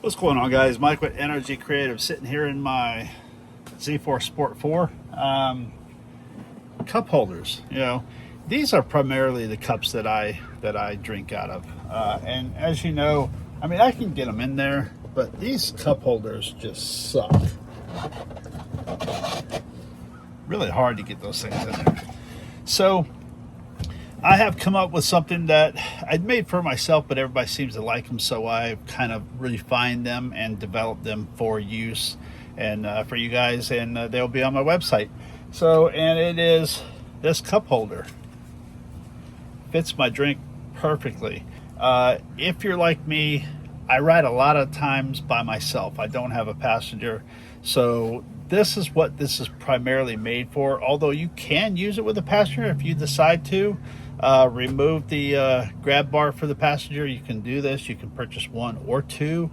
What's going on, guys? Mike with Energy Creative, sitting here in my ZForce Sport 4 cup holders. These are primarily the cups that I drink out of, and as you know, I mean, I can get them in there, but these cup holders just suck. Really hard to get those things in there. So I have come up with something that I'd made for myself, but everybody seems to like them, so I've kind of refined them and developed them for use and for you guys, and they'll be on my website. So, and it is this cup holder. Fits my drink perfectly. If you're like me, I ride a lot of times by myself. I don't have a passenger, so this is what this is primarily made for, although you can use it with a passenger if you decide to. Remove the grab bar for the passenger. You can do this. You can purchase one or two,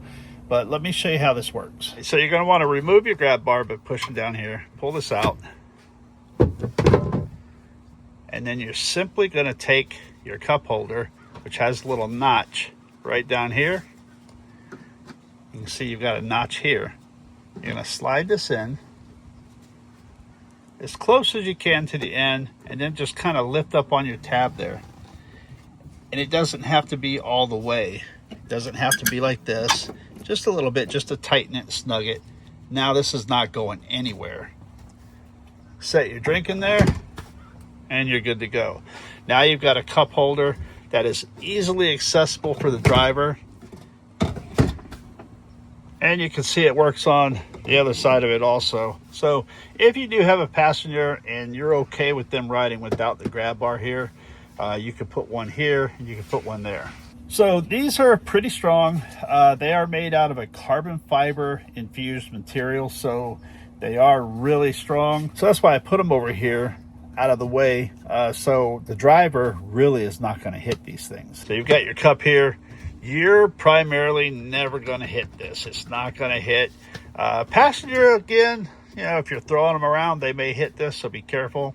but let me show you how this works. So you're going to want to remove your grab bar by pushing down here. Pull this out, and then you're simply going to take your cup holder, which has a little notch right down here. You can see you've got a notch here. You're going to slide this in as close as you can to the end, and then just kind of lift up on your tab there. And it doesn't have to be all the way. It doesn't have to be like this. Just a little bit, just to tighten it and snug it. Now this is not going anywhere. Set your drink in there, and you're good to go. Now you've got a cup holder that is easily accessible for the driver. And you can see it works on the other side of it also. So if you do have a passenger and you're okay with them riding without the grab bar here, you can put one here and you can put one there. So these are pretty strong. They are made out of a carbon fiber infused material, so they are really strong. So that's why I put them over here out of the way, so the driver really is not going to hit these things. So you've got your cup here. You're primarily never going to hit this. It's not going to hit. Passenger, again, if you're throwing them around, they may hit this, so be careful.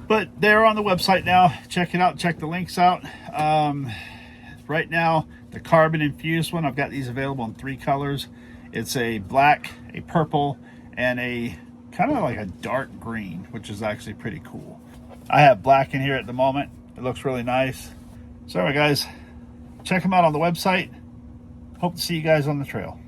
But they're on the website now. Check it out. Check the links out. Right now, the carbon infused one, I've got these available in 3 colors. It's a black, a purple, and a kind of like a dark green, which is actually pretty cool. I have black in here at the moment. It looks really nice. So anyway, guys, check them out on the website. Hope to see you guys on the trail.